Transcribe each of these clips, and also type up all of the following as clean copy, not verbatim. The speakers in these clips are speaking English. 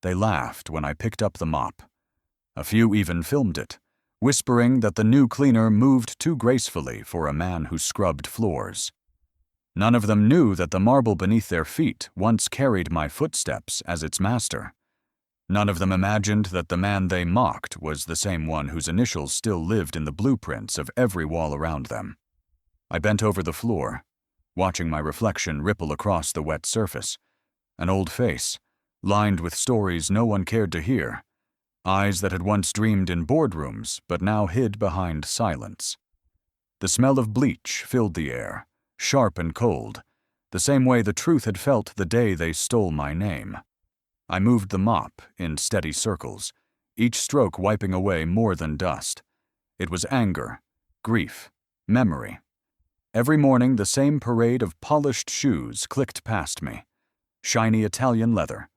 They laughed when I picked up the mop. A few even filmed it, whispering that the new cleaner moved too gracefully for a man who scrubbed floors. None of them knew that the marble beneath their feet once carried my footsteps as its master. None of them imagined that the man they mocked was the same one whose initials still lived in the blueprints of every wall around them. I bent over the floor, watching my reflection ripple across the wet surface. An old face, lined with stories no one cared to hear. Eyes that had once dreamed in boardrooms but now hid behind silence. The smell of bleach filled the air, sharp and cold, the same way the truth had felt the day they stole my name. I moved the mop in steady circles, each stroke wiping away more than dust. It was anger, grief, memory. Every morning the same parade of polished shoes clicked past me. Shiny Italian leather,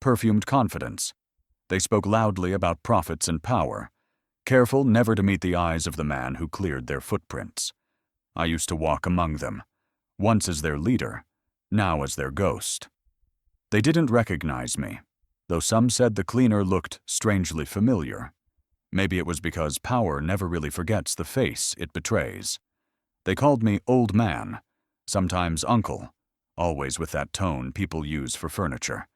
perfumed confidence. They spoke loudly about profits and power, careful never to meet the eyes of the man who cleared their footprints. I used to walk among them, once as their leader, now as their ghost. They didn't recognize me, though some said the cleaner looked strangely familiar. Maybe it was because power never really forgets the face it betrays. They called me old man, sometimes uncle, always with that tone people use for furniture.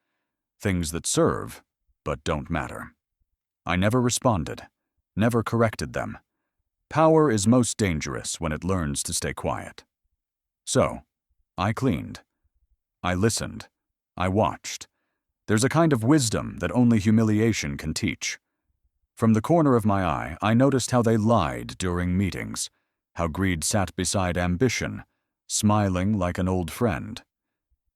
Things that serve, but don't matter. I never responded, never corrected them. Power is most dangerous when it learns to stay quiet. So, I cleaned. I listened. I watched. There's a kind of wisdom that only humiliation can teach. From the corner of my eye, I noticed how they lied during meetings, how greed sat beside ambition, smiling like an old friend.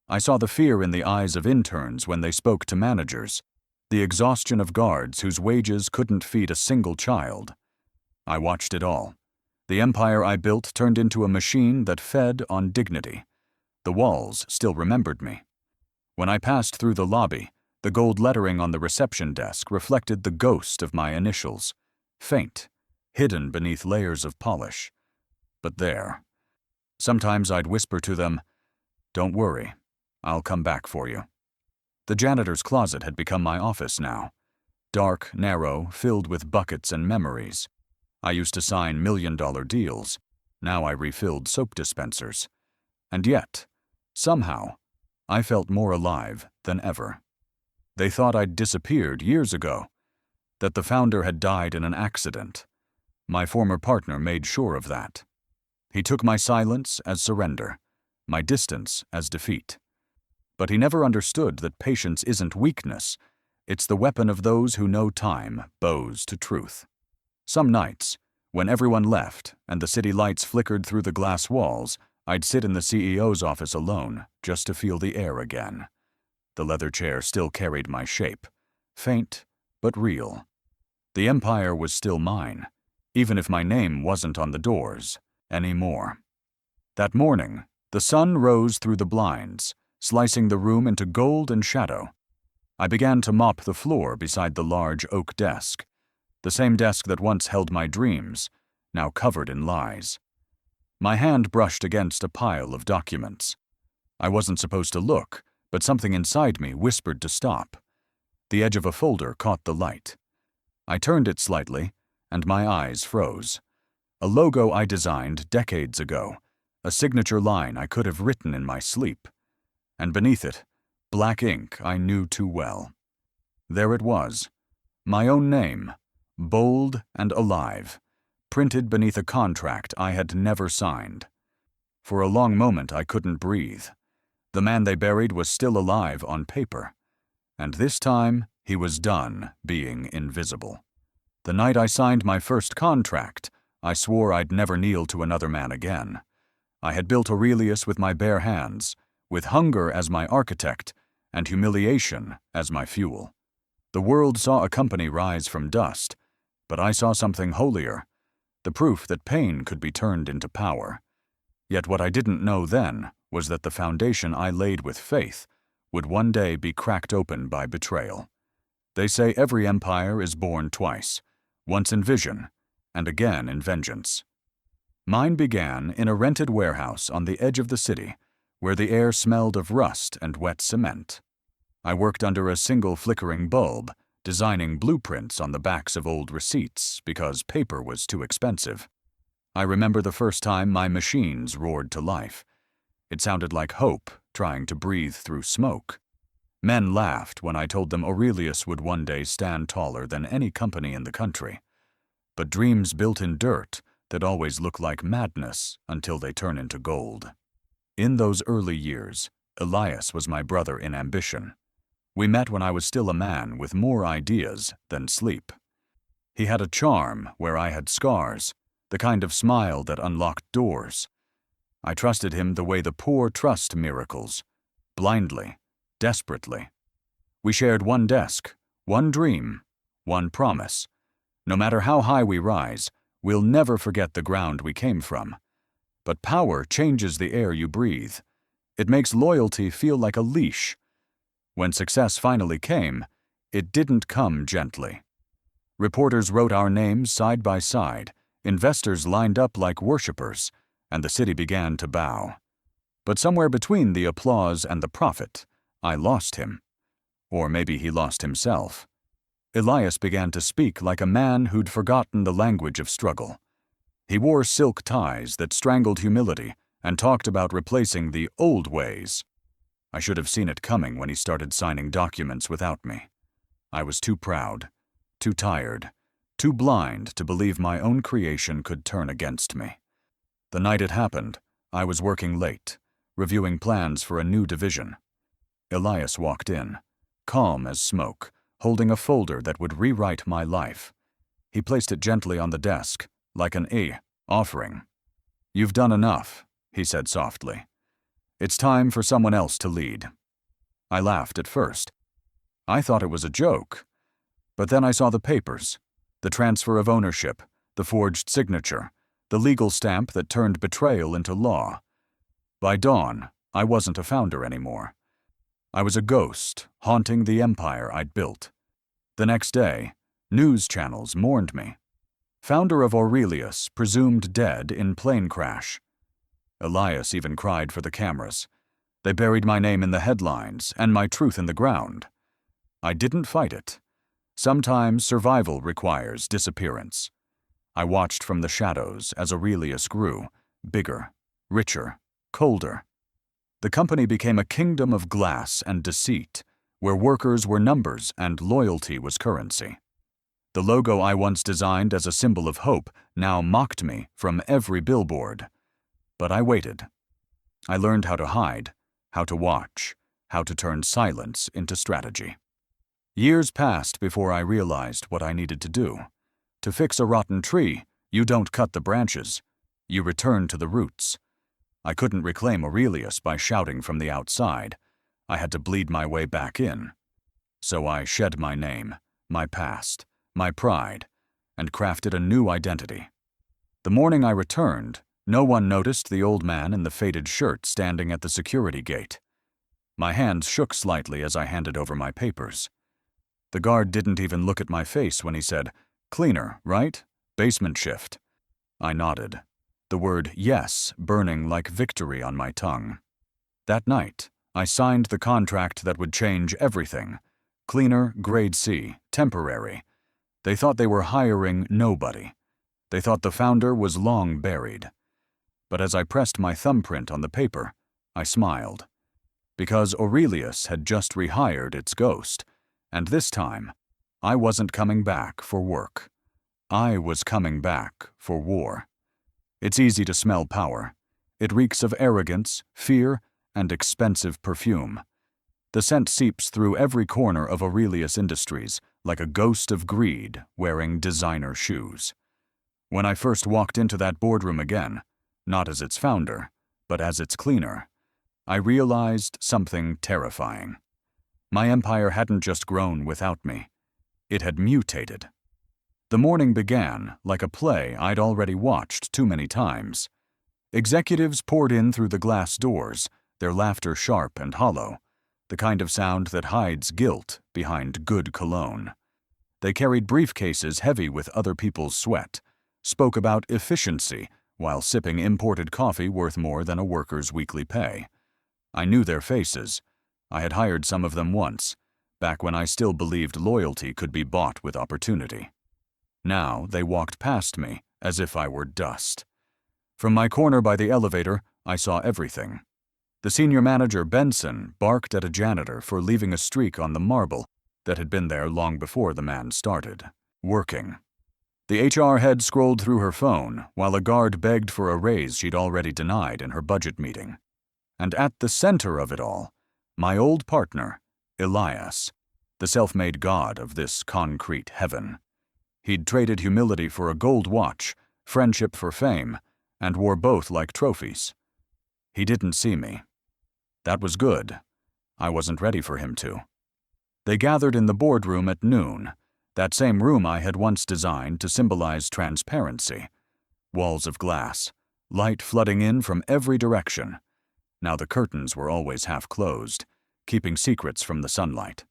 I saw the fear in the eyes of interns when they spoke to managers, the exhaustion of guards whose wages couldn't feed a single child. I watched it all. The empire I built turned into a machine that fed on dignity. The walls still remembered me. When I passed through the lobby, the gold lettering on the reception desk reflected the ghost of my initials, faint, hidden beneath layers of polish. But there. Sometimes I'd whisper to them, "Don't worry, I'll come back for you." The janitor's closet had become my office now. Dark, narrow, filled with buckets and memories. I used to sign million-dollar deals. Now I refilled soap dispensers. And yet, somehow, I felt more alive than ever. They thought I'd disappeared years ago, that the founder had died in an accident. My former partner made sure of that. He took my silence as surrender, my distance as defeat. But he never understood that patience isn't weakness. It's the weapon of those who know time bows to truth. Some nights, when everyone left and the city lights flickered through the glass walls, I'd sit in the CEO's office alone, just to feel the air again. The leather chair still carried my shape, faint but real. The empire was still mine, even if my name wasn't on the doors anymore. That morning, the sun rose through the blinds, slicing the room into gold and shadow. I began to mop the floor beside the large oak desk, the same desk that once held my dreams, now covered in lies. My hand brushed against a pile of documents. I wasn't supposed to look, but something inside me whispered to stop. The edge of a folder caught the light. I turned it slightly, and my eyes froze. A logo I designed decades ago, a signature line I could have written in my sleep. And beneath it, black ink I knew too well. There it was, my own name, bold and alive, printed beneath a contract I had never signed. For a long moment I couldn't breathe. The man they buried was still alive on paper, and this time he was done being invisible. The night I signed my first contract, I swore I'd never kneel to another man again. I had built Aurelius with my bare hands, with hunger as my architect and humiliation as my fuel. The world saw a company rise from dust, but I saw something holier, the proof that pain could be turned into power. Yet what I didn't know then was that the foundation I laid with faith would one day be cracked open by betrayal. They say every empire is born twice, once in vision and again in vengeance. Mine began in a rented warehouse on the edge of the city, where the air smelled of rust and wet cement. I worked under a single flickering bulb, designing blueprints on the backs of old receipts because paper was too expensive. I remember the first time my machines roared to life. It sounded like hope trying to breathe through smoke. Men laughed when I told them Aurelius would one day stand taller than any company in the country. But dreams built in dirt that always look like madness until they turn into gold. In those early years, Elias was my brother in ambition. We met when I was still a man with more ideas than sleep. He had a charm where I had scars, the kind of smile that unlocked doors. I trusted him the way the poor trust miracles, blindly, desperately. We shared one desk, one dream, one promise. No matter how high we rise, we'll never forget the ground we came from. But power changes the air you breathe. It makes loyalty feel like a leash. When success finally came, it didn't come gently. Reporters wrote our names side by side, investors lined up like worshippers, and the city began to bow. But somewhere between the applause and the profit, I lost him. Or maybe he lost himself. Elias began to speak like a man who'd forgotten the language of struggle. He wore silk ties that strangled humility and talked about replacing the old ways. I should have seen it coming when he started signing documents without me. I was too proud, too tired, too blind to believe my own creation could turn against me. The night it happened, I was working late, reviewing plans for a new division. Elias walked in, calm as smoke, holding a folder that would rewrite my life. He placed it gently on the desk, like an offering. "You've done enough," he said softly. "It's time for someone else to lead." I laughed at first. I thought it was a joke. But then I saw the papers, the transfer of ownership, the forged signature, the legal stamp that turned betrayal into law. By dawn, I wasn't a founder anymore. I was a ghost, haunting the empire I'd built. The next day, news channels mourned me. Founder of Aurelius, presumed dead in plane crash. Elias even cried for the cameras. They buried my name in the headlines and my truth in the ground. I didn't fight it. Sometimes survival requires disappearance. I watched from the shadows as Aurelius grew, bigger, richer, colder. The company became a kingdom of glass and deceit, where workers were numbers and loyalty was currency. The logo I once designed as a symbol of hope now mocked me from every billboard. But I waited. I learned how to hide, how to watch, how to turn silence into strategy. Years passed before I realized what I needed to do. To fix a rotten tree, you don't cut the branches. You return to the roots. I couldn't reclaim Aurelius by shouting from the outside. I had to bleed my way back in. So I shed my name, my past, my pride, and crafted a new identity. The morning I returned, no one noticed the old man in the faded shirt standing at the security gate. My hands shook slightly as I handed over my papers. The guard didn't even look at my face when he said, "Cleaner, right? Basement shift." I nodded, the word yes burning like victory on my tongue. That night, I signed the contract that would change everything. Cleaner, grade C, temporary. They thought they were hiring nobody. They thought the founder was long buried. But as I pressed my thumbprint on the paper, I smiled. Because Aurelius had just rehired its ghost, and this time, I wasn't coming back for work. I was coming back for war. It's easy to smell power. It reeks of arrogance, fear, and expensive perfume. The scent seeps through every corner of Aurelius Industries like a ghost of greed wearing designer shoes. When I first walked into that boardroom again, not as its founder, but as its cleaner, I realized something terrifying. My empire hadn't just grown without me. It had mutated. The morning began like a play I'd already watched too many times. Executives poured in through the glass doors, their laughter sharp and hollow, the kind of sound that hides guilt behind good cologne. They carried briefcases heavy with other people's sweat, spoke about efficiency while sipping imported coffee worth more than a worker's weekly pay. I knew their faces. I had hired some of them once, back when I still believed loyalty could be bought with opportunity. Now they walked past me as if I were dust. From my corner by the elevator, I saw everything. The senior manager, Benson, barked at a janitor for leaving a streak on the marble that had been there long before the man started working. The HR head scrolled through her phone while a guard begged for a raise she'd already denied in her budget meeting. And at the center of it all, my old partner, Elias, the self-made god of this concrete heaven. He'd traded humility for a gold watch, friendship for fame, and wore both like trophies. He didn't see me. That was good. I wasn't ready for him to. They gathered in the boardroom at noon, that same room I had once designed to symbolize transparency. Walls of glass, light flooding in from every direction. Now the curtains were always half closed, keeping secrets from the sunlight.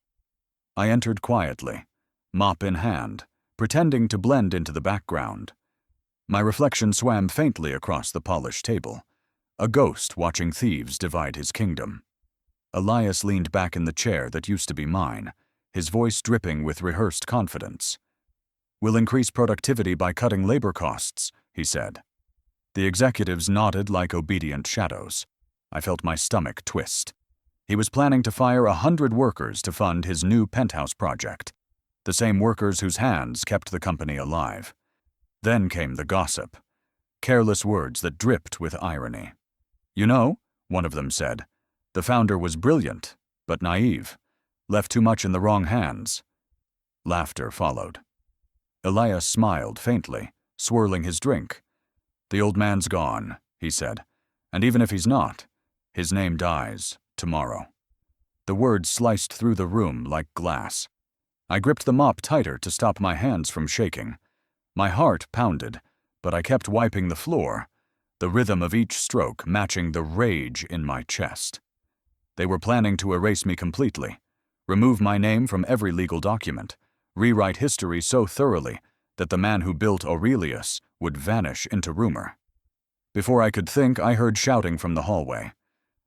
I entered quietly, mop in hand, pretending to blend into the background. My reflection swam faintly across the polished table, a ghost watching thieves divide his kingdom. Elias leaned back in the chair that used to be mine, his voice dripping with rehearsed confidence. "We'll increase productivity by cutting labor costs," he said. The executives nodded like obedient shadows. I felt my stomach twist. He was planning to fire 100 workers to fund his new penthouse project, the same workers whose hands kept the company alive. Then came the gossip, careless words that dripped with irony. "You know," one of them said, "the founder was brilliant, but naive, left too much in the wrong hands." Laughter followed. Elias smiled faintly, swirling his drink. "The old man's gone," he said, "and even if he's not, his name dies tomorrow." The words sliced through the room like glass. I gripped the mop tighter to stop my hands from shaking. My heart pounded, but I kept wiping the floor, the rhythm of each stroke matching the rage in my chest. They were planning to erase me completely, remove my name from every legal document, rewrite history so thoroughly that the man who built Aurelius would vanish into rumor. Before I could think, I heard shouting from the hallway.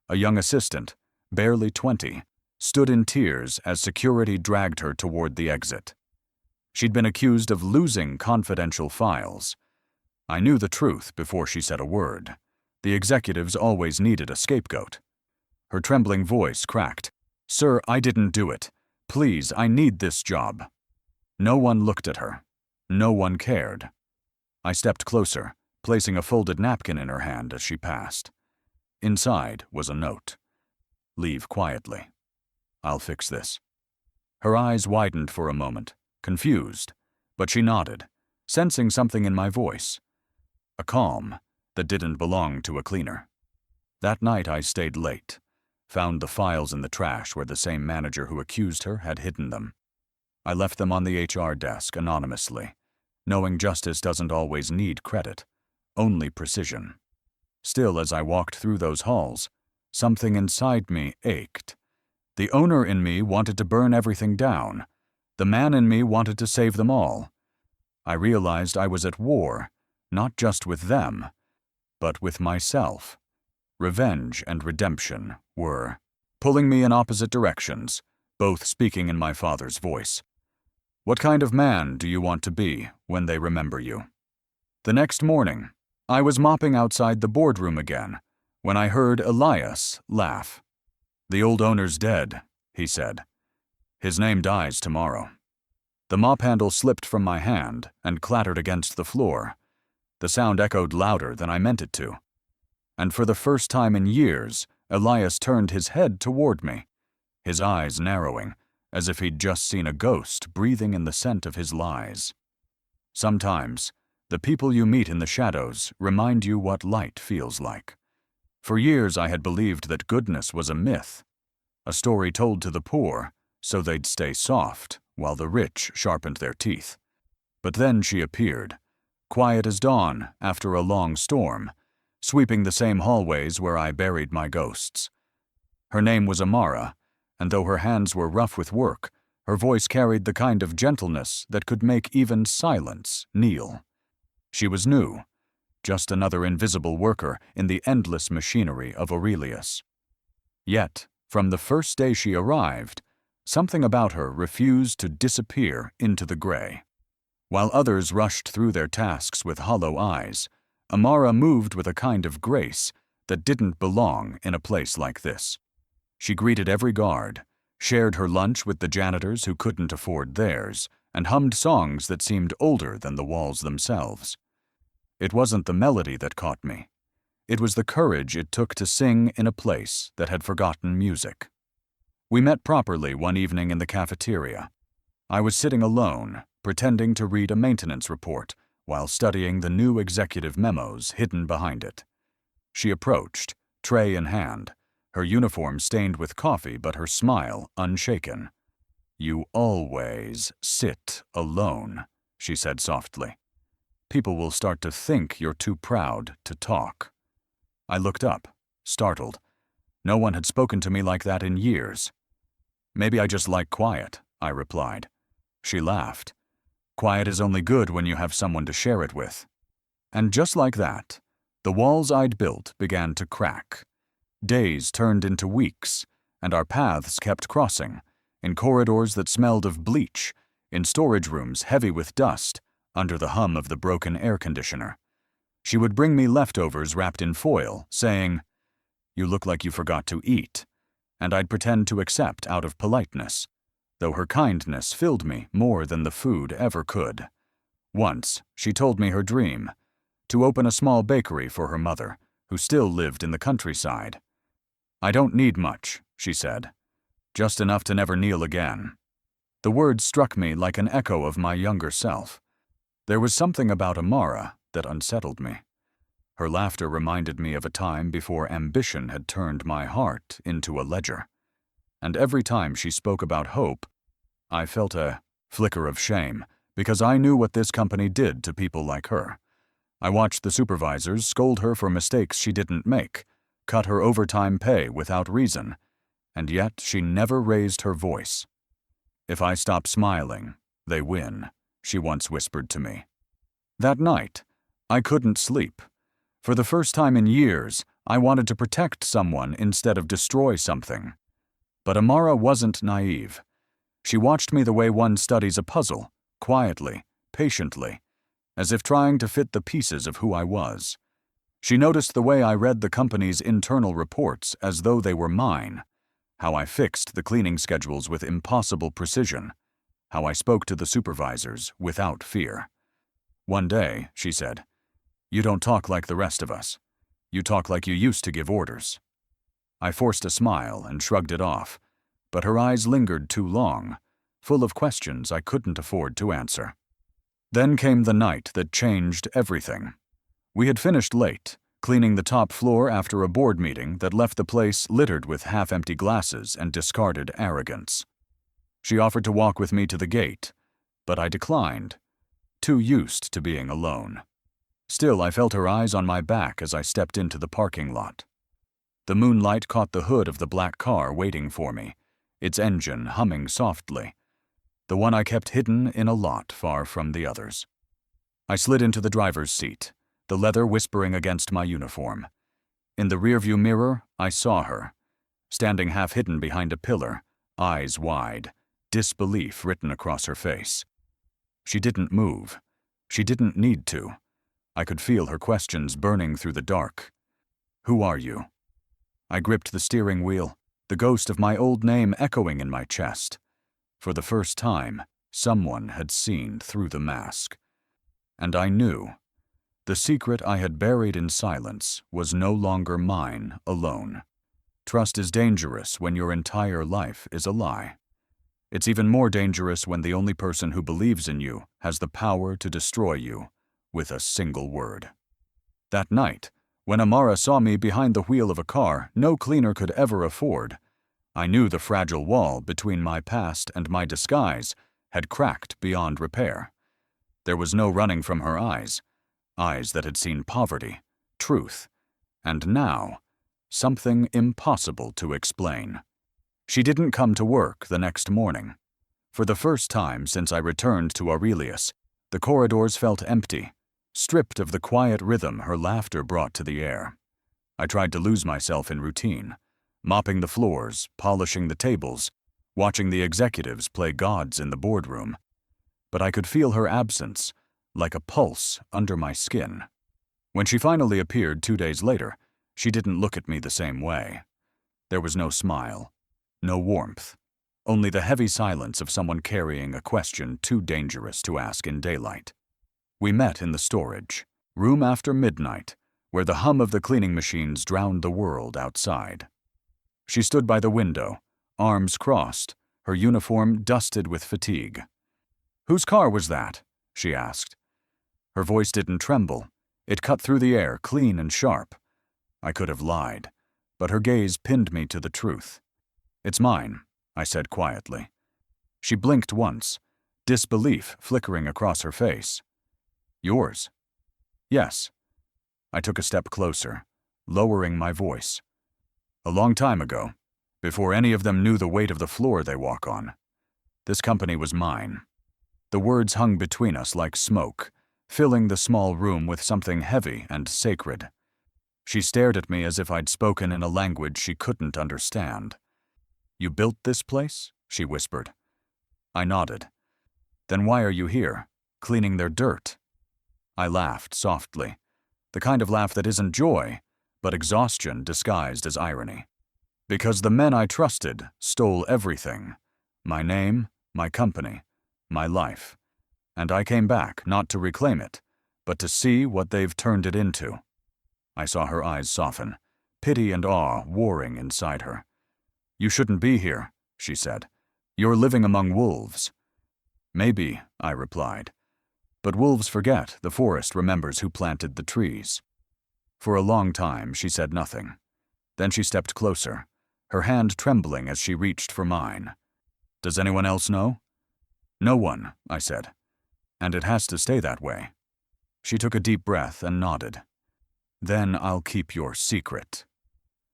A young assistant, barely 20, stood in tears as security dragged her toward the exit. She'd been accused of losing confidential files. I knew the truth before she said a word. The executives always needed a scapegoat. Her trembling voice cracked. "Sir, I didn't do it. Please, I need this job." No one looked at her. No one cared. I stepped closer, placing a folded napkin in her hand as she passed. Inside was a note. "Leave quietly. I'll fix this." Her eyes widened for a moment, confused, but she nodded, sensing something in my voice. A calm that didn't belong to a cleaner. That night I stayed late, found the files in the trash where the same manager who accused her had hidden them. I left them on the HR desk anonymously, knowing justice doesn't always need credit, only precision. Still, as I walked through those halls, something inside me ached. The owner in me wanted to burn everything down. The man in me wanted to save them all. I realized I was at war, not just with them, but with myself. Revenge and redemption were pulling me in opposite directions, both speaking in my father's voice. What kind of man do you want to be when they remember you? The next morning, I was mopping outside the boardroom again when I heard Elias laugh. "The old owner's dead," he said. "His name dies tomorrow." The mop handle slipped from my hand and clattered against the floor. The sound echoed louder than I meant it to. And for the first time in years, Elias turned his head toward me, his eyes narrowing, as if he'd just seen a ghost breathing in the scent of his lies. Sometimes, the people you meet in the shadows remind you what light feels like. For years I had believed that goodness was a myth, a story told to the poor so they'd stay soft while the rich sharpened their teeth. But then she appeared, quiet as dawn after a long storm, sweeping the same hallways where I buried my ghosts. Her name was Amara, and though her hands were rough with work, her voice carried the kind of gentleness that could make even silence kneel. She was new, just another invisible worker in the endless machinery of Aurelius. Yet, From the first day she arrived, something about her refused to disappear into the gray. While others rushed through their tasks with hollow eyes, Amara moved with a kind of grace that didn't belong in a place like this. She greeted every guard, shared her lunch with the janitors who couldn't afford theirs, and hummed songs that seemed older than the walls themselves. It wasn't the melody that caught me. It was the courage it took to sing in a place that had forgotten music. We met properly one evening in the cafeteria. I was sitting alone, pretending to read a maintenance report while studying the new executive memos hidden behind it. She approached, tray in hand, her uniform stained with coffee but her smile unshaken. "You always sit alone," she said softly. "People will start to think you're too proud to talk." I looked up, startled. No one had spoken to me like that in years. "Maybe I just like quiet," I replied. She laughed. "Quiet is only good when you have someone to share it with." And just like that, the walls I'd built began to crack. Days turned into weeks, and our paths kept crossing, in corridors that smelled of bleach, in storage rooms heavy with dust, under the hum of the broken air conditioner. She would bring me leftovers wrapped in foil, saying, "You look like you forgot to eat," and I'd pretend to accept out of politeness, though her kindness filled me more than the food ever could. Once, she told me her dream, to open a small bakery for her mother, who still lived in the countryside. "I don't need much," she said. "Just enough to never kneel again." The words struck me like an echo of my younger self. There was something about Amara that unsettled me. Her laughter reminded me of a time before ambition had turned my heart into a ledger. And every time she spoke about hope, I felt a flicker of shame, because I knew what this company did to people like her. I watched the supervisors scold her for mistakes she didn't make, cut her overtime pay without reason, and yet she never raised her voice. "If I stop smiling, they win," she once whispered to me. That night, I couldn't sleep. For the first time in years, I wanted to protect someone instead of destroy something. But Amara wasn't naive. She watched me the way one studies a puzzle, quietly, patiently, as if trying to fit the pieces of who I was. She noticed the way I read the company's internal reports as though they were mine, how I fixed the cleaning schedules with impossible precision, how I spoke to the supervisors without fear. One day, she said, "You don't talk like the rest of us. You talk like you used to give orders." I forced a smile and shrugged it off, but her eyes lingered too long, full of questions I couldn't afford to answer. Then came the night that changed everything. We had finished late, cleaning the top floor after a board meeting that left the place littered with half-empty glasses and discarded arrogance. She offered to walk with me to the gate, but I declined, too used to being alone. Still, I felt her eyes on my back as I stepped into the parking lot. The moonlight caught the hood of the black car waiting for me, its engine humming softly, the one I kept hidden in a lot far from the others. I slid into the driver's seat, the leather whispering against my uniform. In the rearview mirror, I saw her, standing half-hidden behind a pillar, eyes wide, disbelief written across her face. She didn't move. She didn't need to. I could feel her questions burning through the dark. "Who are you?" I gripped the steering wheel, the ghost of my old name echoing in my chest. For the first time, someone had seen through the mask. And I knew. The secret I had buried in silence was no longer mine alone. Trust is dangerous when your entire life is a lie. It's even more dangerous when the only person who believes in you has the power to destroy you with a single word. That night, when Amara saw me behind the wheel of a car no cleaner could ever afford, I knew the fragile wall between my past and my disguise had cracked beyond repair. There was no running from her eyes that had seen poverty, truth, and now, something impossible to explain. She didn't come to work the next morning. For the first time since I returned to Aurelius, the corridors felt empty, stripped of the quiet rhythm her laughter brought to the air. I tried to lose myself in routine, mopping the floors, polishing the tables, watching the executives play gods in the boardroom. But I could feel her absence, like a pulse under my skin. When she finally appeared 2 days later, she didn't look at me the same way. There was no smile, no warmth, only the heavy silence of someone carrying a question too dangerous to ask in daylight. We met in the storage, room after midnight, where the hum of the cleaning machines drowned the world outside. She stood by the window, arms crossed, her uniform dusted with fatigue. "Whose car was that?" she asked. Her voice didn't tremble. It cut through the air, clean and sharp. I could have lied, but her gaze pinned me to the truth. "It's mine," I said quietly. She blinked once, disbelief flickering across her face. "Yours?" "Yes." I took a step closer, lowering my voice. "A long time ago, before any of them knew the weight of the floor they walk on. This company was mine." The words hung between us like smoke, filling the small room with something heavy and sacred. She stared at me as if I'd spoken in a language she couldn't understand. "You built this place?" she whispered. I nodded. "Then why are you here, cleaning their dirt?" I laughed softly, the kind of laugh that isn't joy, but exhaustion disguised as irony. "Because the men I trusted stole everything. My name, my company, my life. And I came back not to reclaim it, but to see what they've turned it into." I saw her eyes soften, pity and awe warring inside her. "You shouldn't be here," she said. "You're living among wolves." "Maybe," I replied. "But wolves forget, the forest remembers who planted the trees." For a long time she said nothing. Then she stepped closer, her hand trembling as she reached for mine. "Does anyone else know?" "No one," I said. "And it has to stay that way." She took a deep breath and nodded. "Then I'll keep your secret."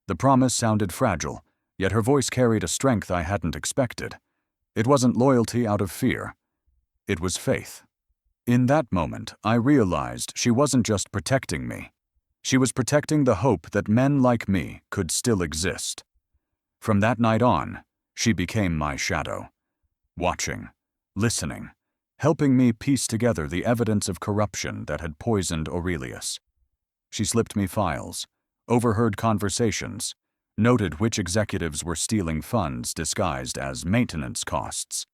The promise sounded fragile, yet her voice carried a strength I hadn't expected. It wasn't loyalty out of fear. It was faith. In that moment, I realized she wasn't just protecting me. She was protecting the hope that men like me could still exist. From that night on, she became my shadow, watching, listening, helping me piece together the evidence of corruption that had poisoned Aurelius. She slipped me files, overheard conversations, noted which executives were stealing funds disguised as maintenance costs.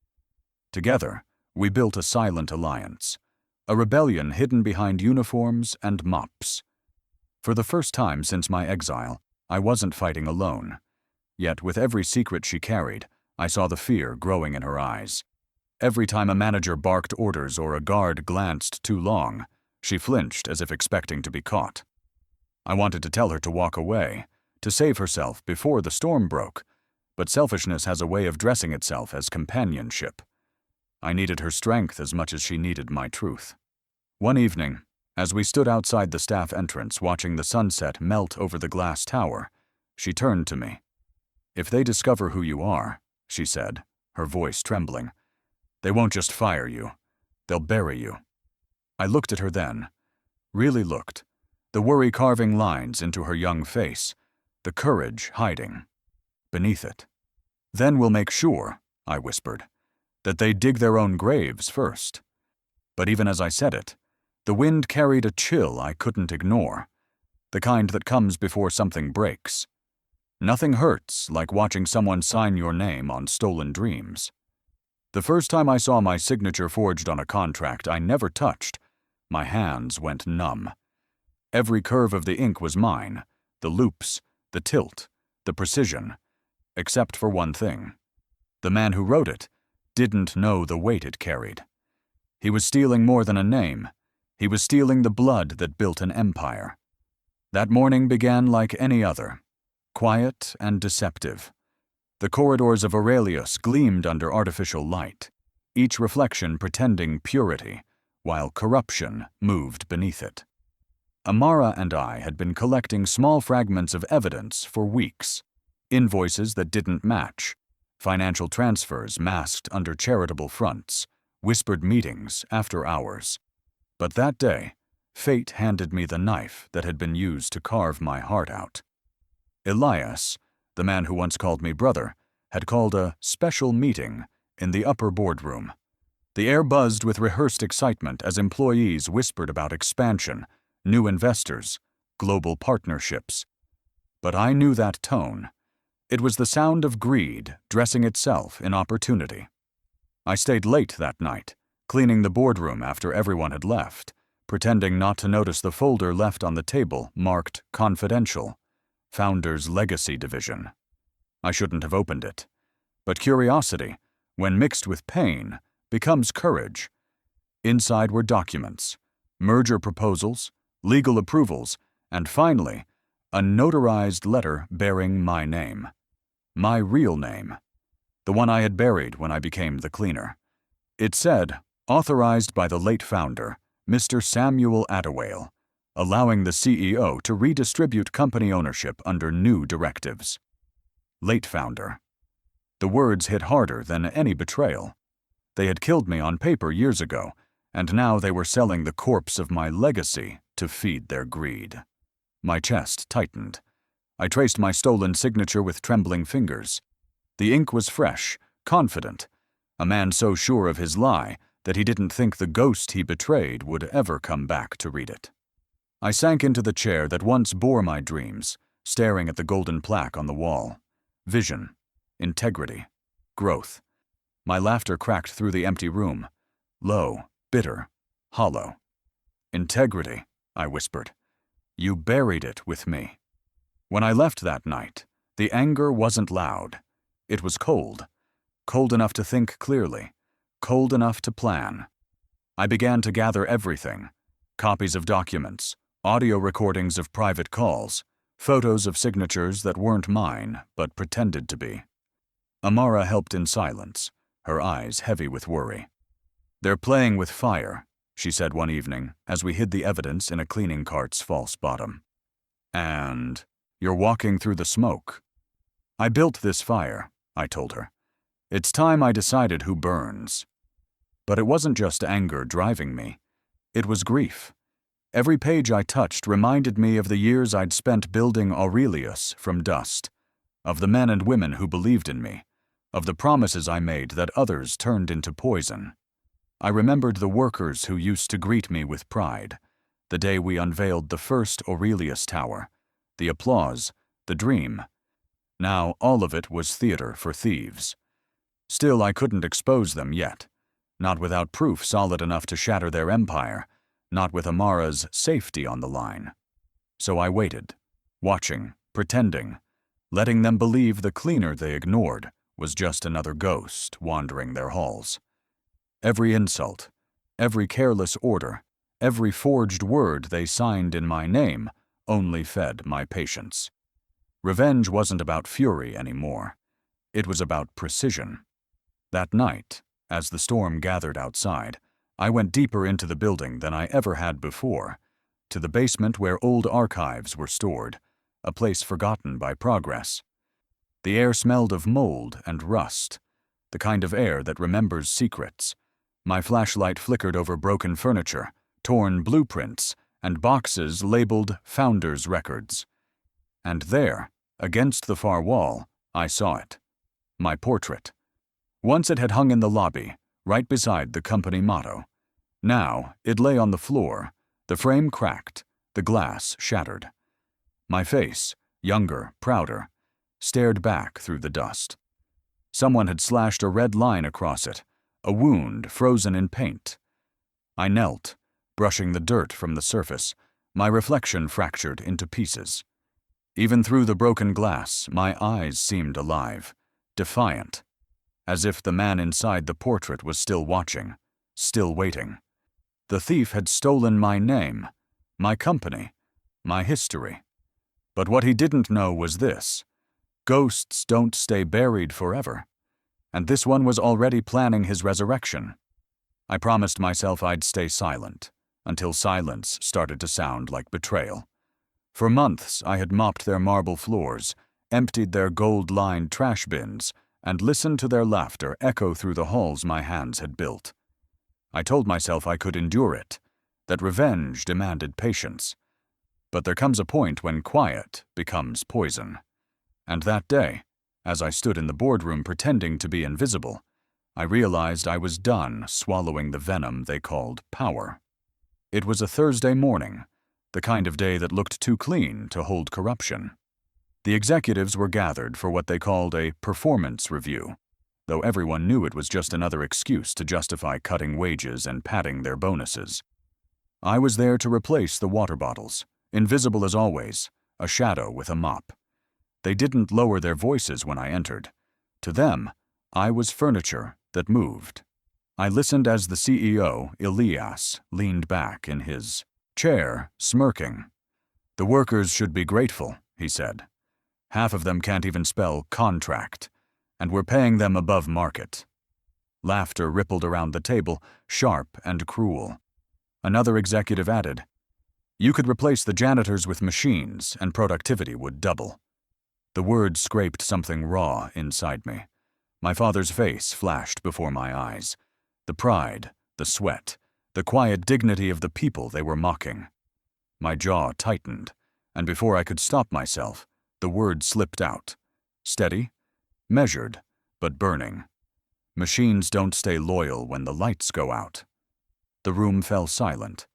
Together, we built a silent alliance, a rebellion hidden behind uniforms and mops. For the first time since my exile, I wasn't fighting alone. Yet with every secret she carried, I saw the fear growing in her eyes. Every time a manager barked orders or a guard glanced too long, she flinched as if expecting to be caught. I wanted to tell her to walk away, to save herself before the storm broke, but selfishness has a way of dressing itself as companionship. I needed her strength as much as she needed my truth. One evening, as we stood outside the staff entrance watching the sunset melt over the glass tower, she turned to me. "If they discover who you are," she said, her voice trembling, "they won't just fire you. They'll bury you." I looked at her then, really looked, the worry carving lines into her young face, the courage hiding beneath it. "Then we'll make sure," I whispered, "that they dig their own graves first." But even as I said it, the wind carried a chill I couldn't ignore, the kind that comes before something breaks. Nothing hurts like watching someone sign your name on stolen dreams. The first time I saw my signature forged on a contract I never touched, my hands went numb. Every curve of the ink was mine, the loops, the tilt, the precision, except for one thing. The man who wrote it didn't know the weight it carried. He was stealing more than a name. He was stealing the blood that built an empire. That morning began like any other, quiet and deceptive. The corridors of Aurelius gleamed under artificial light, each reflection pretending purity, while corruption moved beneath it. Amara and I had been collecting small fragments of evidence for weeks, invoices that didn't match, financial transfers masked under charitable fronts, whispered meetings after hours. But that day, fate handed me the knife that had been used to carve my heart out. Elias, the man who once called me brother, had called a special meeting in the upper boardroom. The air buzzed with rehearsed excitement as employees whispered about expansion, new investors, global partnerships. But I knew that tone. It was the sound of greed dressing itself in opportunity. I stayed late that night, cleaning the boardroom after everyone had left, pretending not to notice the folder left on the table marked Confidential, Founder's Legacy Division. I shouldn't have opened it. But curiosity, when mixed with pain, becomes courage. Inside were documents, merger proposals, legal approvals, and finally, a notarized letter bearing my name. My real name. The one I had buried when I became the cleaner. It said, authorized by the late founder, Mr. Samuel Attawale, allowing the CEO to redistribute company ownership under new directives. Late founder. The words hit harder than any betrayal. They had killed me on paper years ago, and now they were selling the corpse of my legacy to feed their greed. My chest tightened. I traced my stolen signature with trembling fingers. The ink was fresh, confident, a man so sure of his lie that he didn't think the ghost he betrayed would ever come back to read it. I sank into the chair that once bore my dreams, staring at the golden plaque on the wall. Vision, integrity, growth. My laughter cracked through the empty room. Low, bitter, hollow. Integrity, I whispered. You buried it with me. When I left that night, the anger wasn't loud. It was cold. Cold enough to think clearly. Cold enough to plan. I began to gather everything. Copies of documents, audio recordings of private calls, photos of signatures that weren't mine but pretended to be. Amara helped in silence, her eyes heavy with worry. They're playing with fire, she said one evening as we hid the evidence in a cleaning cart's false bottom. And you're walking through the smoke. I built this fire, I told her. It's time I decided who burns. But it wasn't just anger driving me. It was grief. Every page I touched reminded me of the years I'd spent building Aurelius from dust, of the men and women who believed in me, of the promises I made that others turned into poison. I remembered the workers who used to greet me with pride, the day we unveiled the first Aurelius Tower, the applause, the dream. Now all of it was theater for thieves. Still, I couldn't expose them yet, not without proof solid enough to shatter their empire, not with Amara's safety on the line. So I waited, watching, pretending, letting them believe the cleaner they ignored was just another ghost wandering their halls. Every insult, every careless order, every forged word they signed in my name only fed my patience. Revenge wasn't about fury anymore. It was about precision. That night, as the storm gathered outside, I went deeper into the building than I ever had before, to the basement where old archives were stored, a place forgotten by progress. The air smelled of mold and rust, the kind of air that remembers secrets. My flashlight flickered over broken furniture, torn blueprints, and boxes labeled Founders Records. And there, against the far wall, I saw it. My portrait. Once it had hung in the lobby, right beside the company motto. Now it lay on the floor, the frame cracked, the glass shattered. My face, younger, prouder, stared back through the dust. Someone had slashed a red line across it, a wound frozen in paint. I knelt, brushing the dirt from the surface, my reflection fractured into pieces. Even through the broken glass, my eyes seemed alive, defiant, as if the man inside the portrait was still watching, still waiting. The thief had stolen my name, my company, my history. But what he didn't know was this: ghosts don't stay buried forever. And this one was already planning his resurrection. I promised myself I'd stay silent, until silence started to sound like betrayal. For months I had mopped their marble floors, emptied their gold-lined trash bins, and listened to their laughter echo through the halls my hands had built. I told myself I could endure it, that revenge demanded patience. But there comes a point when quiet becomes poison. And that day, as I stood in the boardroom pretending to be invisible, I realized I was done swallowing the venom they called power. It was a Thursday morning, the kind of day that looked too clean to hold corruption. The executives were gathered for what they called a performance review, though everyone knew it was just another excuse to justify cutting wages and padding their bonuses. I was there to replace the water bottles, invisible as always, a shadow with a mop. They didn't lower their voices when I entered. To them, I was furniture that moved. I listened as the CEO, Elias, leaned back in his chair, smirking. "The workers should be grateful," he said. "Half of them can't even spell contract, and we're paying them above market." Laughter rippled around the table, sharp and cruel. Another executive added, "You could replace the janitors with machines, and productivity would double." The words scraped something raw inside me. My father's face flashed before my eyes. The pride, the sweat, the quiet dignity of the people they were mocking. My jaw tightened, and before I could stop myself, the word slipped out. Steady, measured, but burning. Machines don't stay loyal when the lights go out. The room fell silent.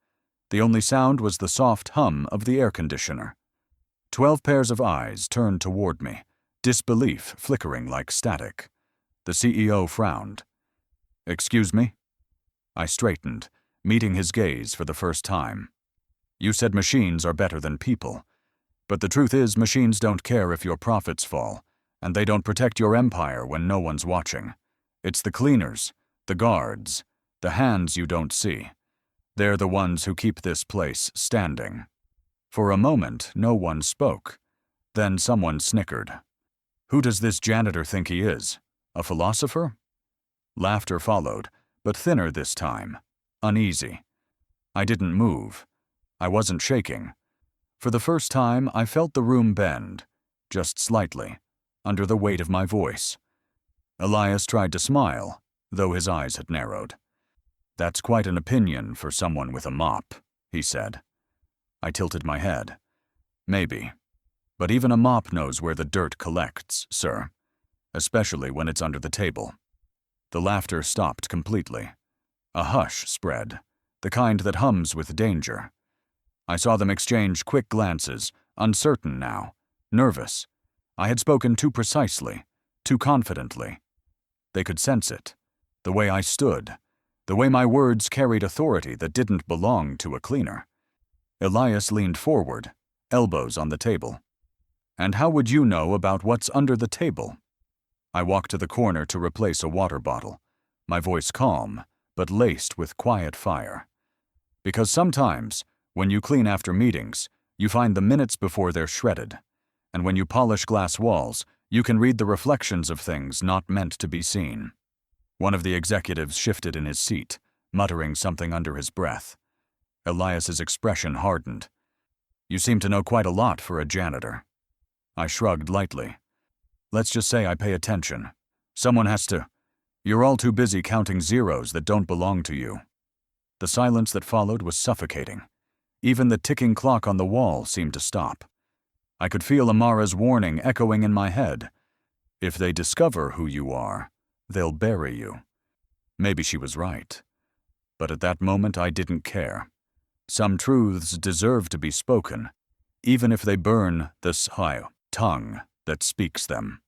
The only sound was the soft hum of the air conditioner. 12 pairs of eyes turned toward me, disbelief flickering like static. The CEO frowned. "Excuse me?" I straightened, meeting his gaze for the first time. "You said machines are better than people. But the truth is, machines don't care if your profits fall, and they don't protect your empire when no one's watching. It's the cleaners, the guards, the hands you don't see. They're the ones who keep this place standing." For a moment, no one spoke. Then someone snickered. "Who does this janitor think he is? A philosopher?" Laughter followed, but thinner this time, uneasy. I didn't move. I wasn't shaking. For the first time, I felt the room bend, just slightly, under the weight of my voice. Elias tried to smile, though his eyes had narrowed. "That's quite an opinion for someone with a mop," he said. I tilted my head. "Maybe. But even a mop knows where the dirt collects, sir. Especially when it's under the table." The laughter stopped completely. A hush spread, the kind that hums with danger. I saw them exchange quick glances, uncertain now, nervous. I had spoken too precisely, too confidently. They could sense it, the way I stood, the way my words carried authority that didn't belong to a cleaner. Elias leaned forward, elbows on the table. "And how would you know about what's under the table?" I walked to the corner to replace a water bottle, my voice calm, but laced with quiet fire. Because sometimes, when you clean after meetings, you find the minutes before they're shredded. And when you polish glass walls, you can read the reflections of things not meant to be seen. One of the executives shifted in his seat, muttering something under his breath. Elias's expression hardened. "You seem to know quite a lot for a janitor." I shrugged lightly. "Let's just say I pay attention. Someone has to. You're all too busy counting zeros that don't belong to you." The silence that followed was suffocating. Even the ticking clock on the wall seemed to stop. I could feel Amara's warning echoing in my head. "If they discover who you are, they'll bury you." Maybe she was right. But at that moment I didn't care. Some truths deserve to be spoken, even if they burn the tongue that speaks them.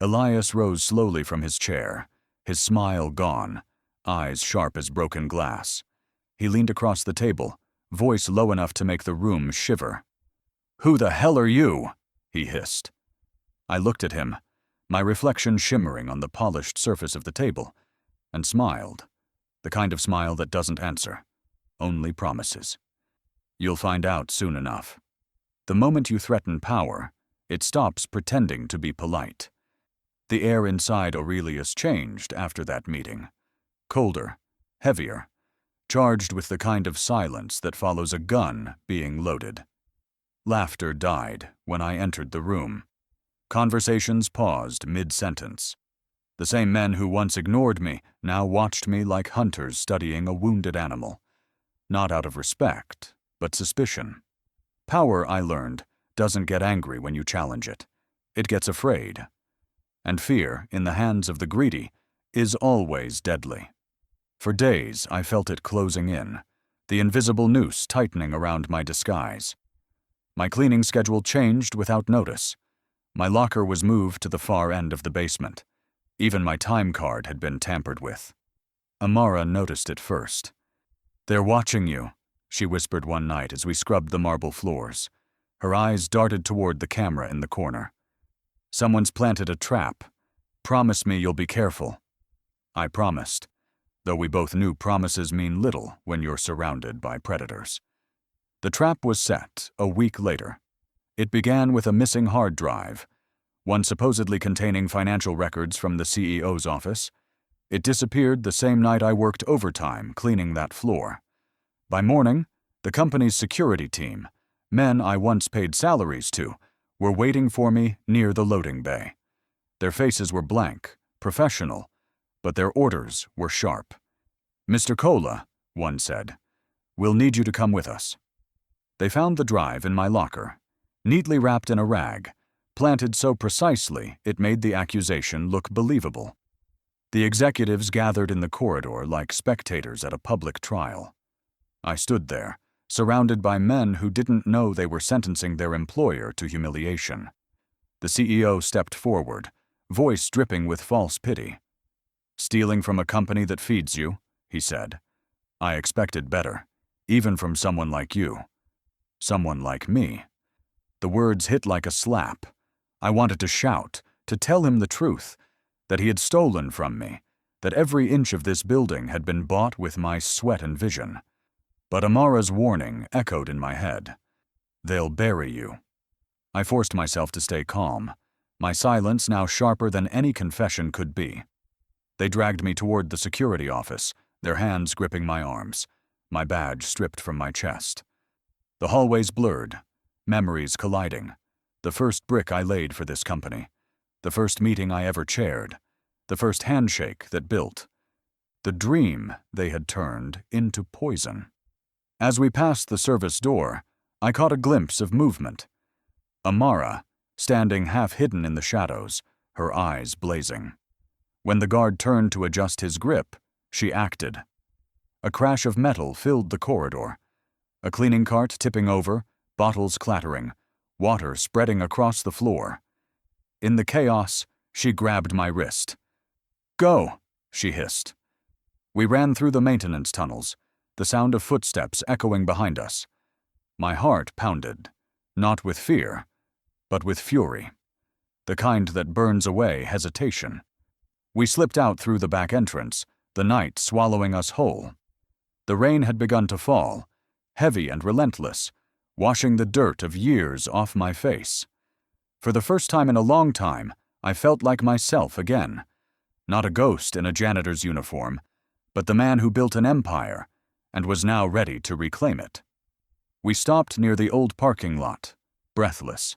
Elias rose slowly from his chair, his smile gone, eyes sharp as broken glass. He leaned across the table, voice low enough to make the room shiver. "Who the hell are you?" he hissed. I looked at him, my reflection shimmering on the polished surface of the table, and smiled, the kind of smile that doesn't answer, only promises. "You'll find out soon enough. The moment you threaten power, it stops pretending to be polite." The air inside Aurelius changed after that meeting. Colder, heavier, charged with the kind of silence that follows a gun being loaded. Laughter died when I entered the room. Conversations paused mid-sentence. The same men who once ignored me now watched me like hunters studying a wounded animal. Not out of respect, but suspicion. Power, I learned, doesn't get angry when you challenge it. It gets afraid. And fear, in the hands of the greedy, is always deadly. For days I felt it closing in, the invisible noose tightening around my disguise. My cleaning schedule changed without notice. My locker was moved to the far end of the basement. Even my time card had been tampered with. Amara noticed it first. "They're watching you," she whispered one night as we scrubbed the marble floors. Her eyes darted toward the camera in the corner. "Someone's planted a trap. Promise me you'll be careful." I promised, though we both knew promises mean little when you're surrounded by predators. The trap was set a week later. It began with a missing hard drive, one supposedly containing financial records from the CEO's office. It disappeared the same night I worked overtime cleaning that floor. By morning, the company's security team, men I once paid salaries to, were waiting for me near the loading bay. Their faces were blank, professional, but their orders were sharp. "Mr. Cola," one said, "we'll need you to come with us." They found the drive in my locker, neatly wrapped in a rag, planted so precisely it made the accusation look believable. The executives gathered in the corridor like spectators at a public trial. I stood there, surrounded by men who didn't know they were sentencing their employer to humiliation. The CEO stepped forward, voice dripping with false pity. "Stealing from a company that feeds you," he said. "I expected better, even from someone like you. Someone like me." The words hit like a slap. I wanted to shout, to tell him the truth, that he had stolen from me, that every inch of this building had been bought with my sweat and vision. But Amara's warning echoed in my head. "They'll bury you." I forced myself to stay calm, my silence now sharper than any confession could be. They dragged me toward the security office, their hands gripping my arms, my badge stripped from my chest. The hallways blurred, memories colliding. The first brick I laid for this company, the first meeting I ever chaired, the first handshake that built. The dream they had turned into poison. As we passed the service door, I caught a glimpse of movement. Amara, standing half hidden in the shadows, her eyes blazing. When the guard turned to adjust his grip, she acted. A crash of metal filled the corridor. A cleaning cart tipping over, bottles clattering, water spreading across the floor. In the chaos, she grabbed my wrist. "Go," she hissed. We ran through the maintenance tunnels, the sound of footsteps echoing behind us. My heart pounded, not with fear, but with fury, the kind that burns away hesitation. We slipped out through the back entrance, the night swallowing us whole. The rain had begun to fall, heavy and relentless, washing the dirt of years off my face. For the first time in a long time, I felt like myself again. Not a ghost in a janitor's uniform, but the man who built an empire and was now ready to reclaim it. We stopped near the old parking lot, breathless.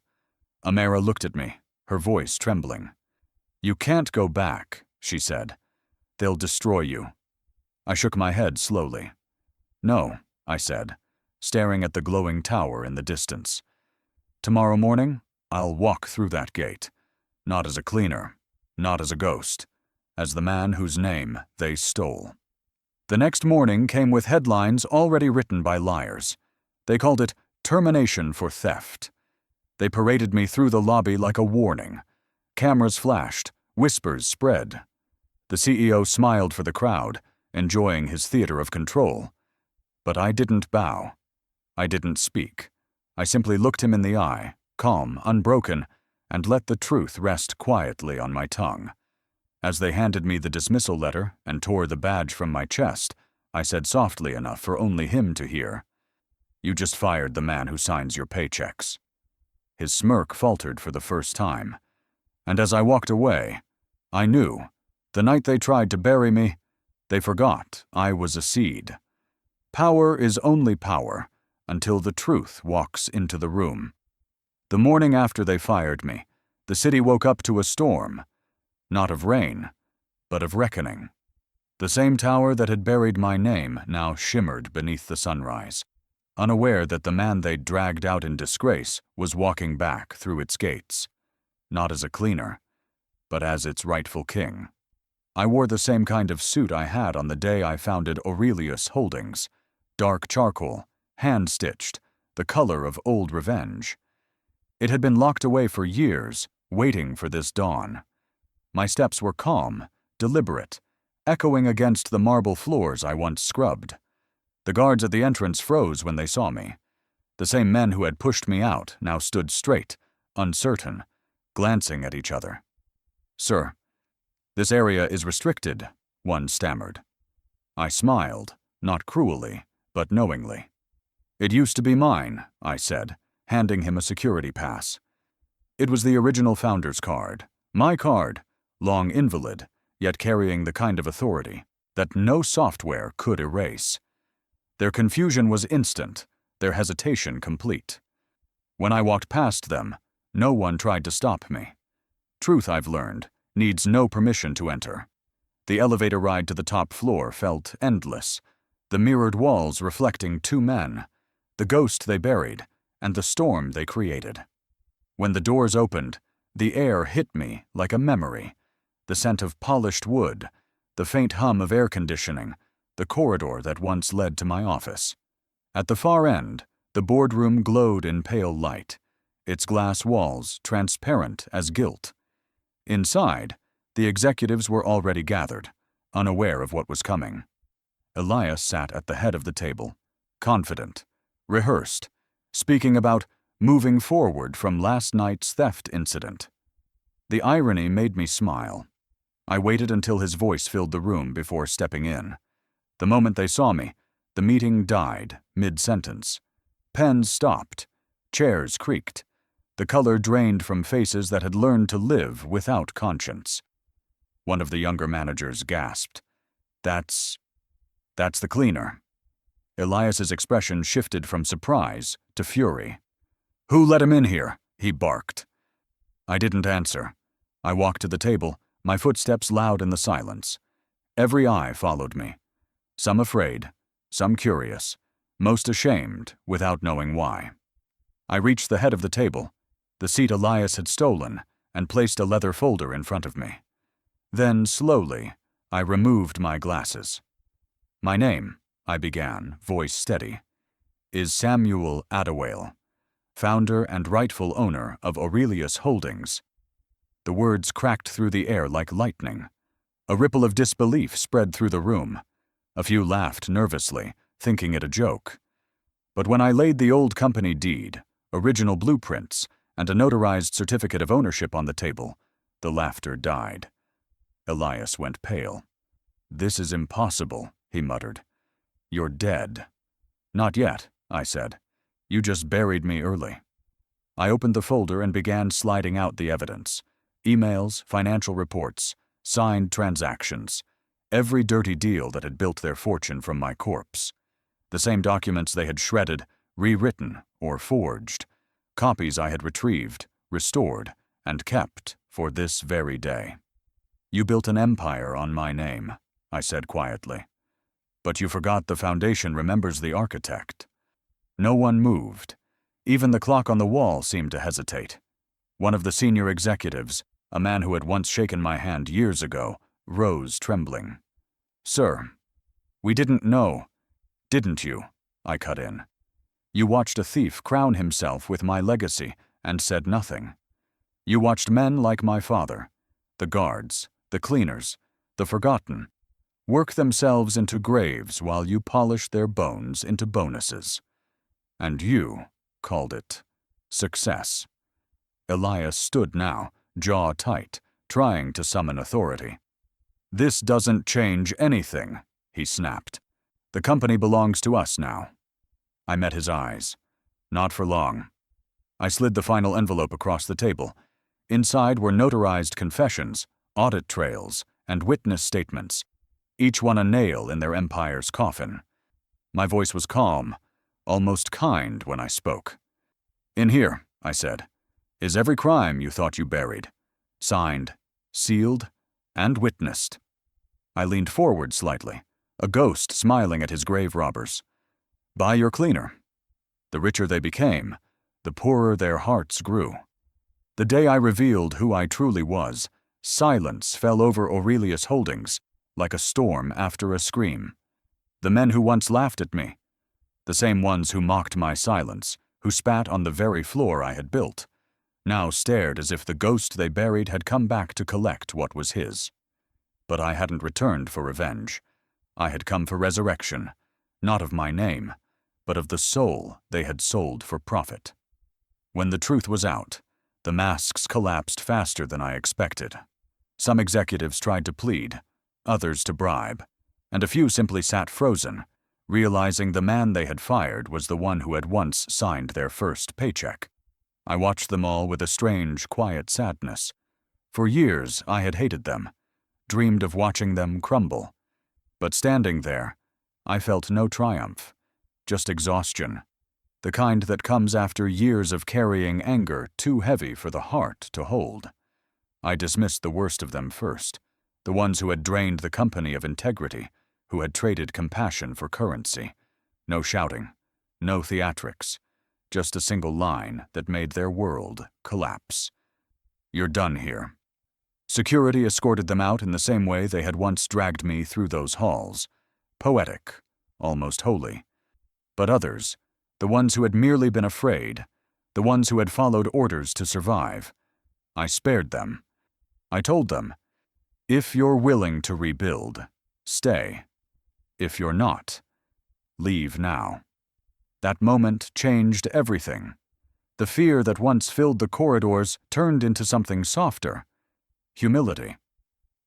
Amara looked at me, her voice trembling. "You can't go back," she said. "They'll destroy you." I shook my head slowly. "No," I said, staring at the glowing tower in the distance. "Tomorrow morning, I'll walk through that gate, not as a cleaner, not as a ghost, as the man whose name they stole." The next morning came with headlines already written by liars. They called it "Termination for Theft." They paraded me through the lobby like a warning. Cameras flashed, whispers spread. The CEO smiled for the crowd, enjoying his theater of control. But I didn't bow. I didn't speak. I simply looked him in the eye, calm, unbroken, and let the truth rest quietly on my tongue. As they handed me the dismissal letter and tore the badge from my chest, I said softly enough for only him to hear, "You just fired the man who signs your paychecks." His smirk faltered for the first time. And as I walked away, I knew, the night they tried to bury me, they forgot I was a seed. Power is only power until the truth walks into the room. The morning after they fired me, the city woke up to a storm, not of rain, but of reckoning. The same tower that had buried my name now shimmered beneath the sunrise, unaware that the man they'd dragged out in disgrace was walking back through its gates. not as a cleaner, but as its rightful king. I wore the same kind of suit I had on the day I founded Aurelius Holdings, dark charcoal, hand-stitched, the color of old revenge. It had been locked away for years, waiting for this dawn. My steps were calm, deliberate, echoing against the marble floors I once scrubbed. The guards at the entrance froze when they saw me. The same men who had pushed me out now stood straight, uncertain, glancing at each other. "Sir, this area is restricted," one stammered. I smiled, not cruelly, but knowingly. "It used to be mine," I said, handing him a security pass. It was the original founder's card, my card, long invalid, yet carrying the kind of authority that no software could erase. Their confusion was instant, their hesitation complete. When I walked past them, no one tried to stop me. Truth, I've learned, needs no permission to enter. The elevator ride to the top floor felt endless, the mirrored walls reflecting two men, the ghost they buried, and the storm they created. When the doors opened, the air hit me like a memory, the scent of polished wood, the faint hum of air conditioning, the corridor that once led to my office. At the far end, the boardroom glowed in pale light, its glass walls transparent as gilt. Inside, the executives were already gathered, unaware of what was coming. Elias sat at the head of the table, confident, rehearsed, speaking about moving forward from last night's theft incident. The irony made me smile. I waited until his voice filled the room before stepping in. The moment they saw me, the meeting died mid-sentence. Pens stopped, chairs creaked, the color drained from faces that had learned to live without conscience. One of the younger managers gasped. That's the cleaner." Elias's expression shifted from surprise to fury. "Who let him in here?" he barked. I didn't answer. I walked to the table, my footsteps loud in the silence. Every eye followed me. Some afraid, some curious, most ashamed without knowing why. I reached the head of the table, the seat Elias had stolen, and placed a leather folder in front of me. Then, slowly, I removed my glasses. "My name," I began, voice steady, "is Samuel Attawale, founder and rightful owner of Aurelius Holdings." The words cracked through the air like lightning. A ripple of disbelief spread through the room. A few laughed nervously, thinking it a joke. But when I laid the old company deed, original blueprints, and a notarized certificate of ownership on the table, the laughter died. Elias went pale. "This is impossible," he muttered. "You're dead." "Not yet," I said. "You just buried me early." I opened the folder and began sliding out the evidence. Emails, financial reports, signed transactions, every dirty deal that had built their fortune from my corpse. The same documents they had shredded, rewritten, or forged. Copies I had retrieved, restored, and kept for this very day. "You built an empire on my name," I said quietly. "But you forgot the foundation remembers the architect." No one moved. Even the clock on the wall seemed to hesitate. One of the senior executives, a man who had once shaken my hand years ago, rose trembling. "Sir, we didn't know." "Didn't you?" I cut in. "You watched a thief crown himself with my legacy and said nothing. You watched men like my father, the guards, the cleaners, the forgotten, work themselves into graves while you polished their bones into bonuses. And you called it success." Elias stood now, jaw tight, trying to summon authority. "This doesn't change anything," he snapped. "The company belongs to us now." I met his eyes. Not for long. I slid the final envelope across the table. Inside were notarized confessions, audit trails, and witness statements, each one a nail in their empire's coffin. My voice was calm, almost kind when I spoke. "In here," I said, "is every crime you thought you buried, signed, sealed, and witnessed." I leaned forward slightly, a ghost smiling at his grave robbers. "Buy your cleaner." The richer they became, the poorer their hearts grew. The day I revealed who I truly was, silence fell over Aurelius Holdings like a storm after a scream. The men who once laughed at me, the same ones who mocked my silence, who spat on the very floor I had built, now stared as if the ghost they buried had come back to collect what was his. But I hadn't returned for revenge. I had come for resurrection, not of my name, but of the soul they had sold for profit. When the truth was out, the masks collapsed faster than I expected. Some executives tried to plead, others to bribe, and a few simply sat frozen, realizing the man they had fired was the one who had once signed their first paycheck. I watched them all with a strange, quiet sadness. For years I had hated them, dreamed of watching them crumble. But standing there, I felt no triumph, just exhaustion, the kind that comes after years of carrying anger too heavy for the heart to hold. I dismissed the worst of them first, the ones who had drained the company of integrity, who had traded compassion for currency. No shouting, no theatrics, just a single line that made their world collapse. "You're done here." Security escorted them out in the same way they had once dragged me through those halls. Poetic, almost holy. But others, the ones who had merely been afraid, the ones who had followed orders to survive, I spared them. I told them, if you're willing to rebuild, stay. If you're not, leave now. That moment changed everything. The fear that once filled the corridors turned into something softer. Humility.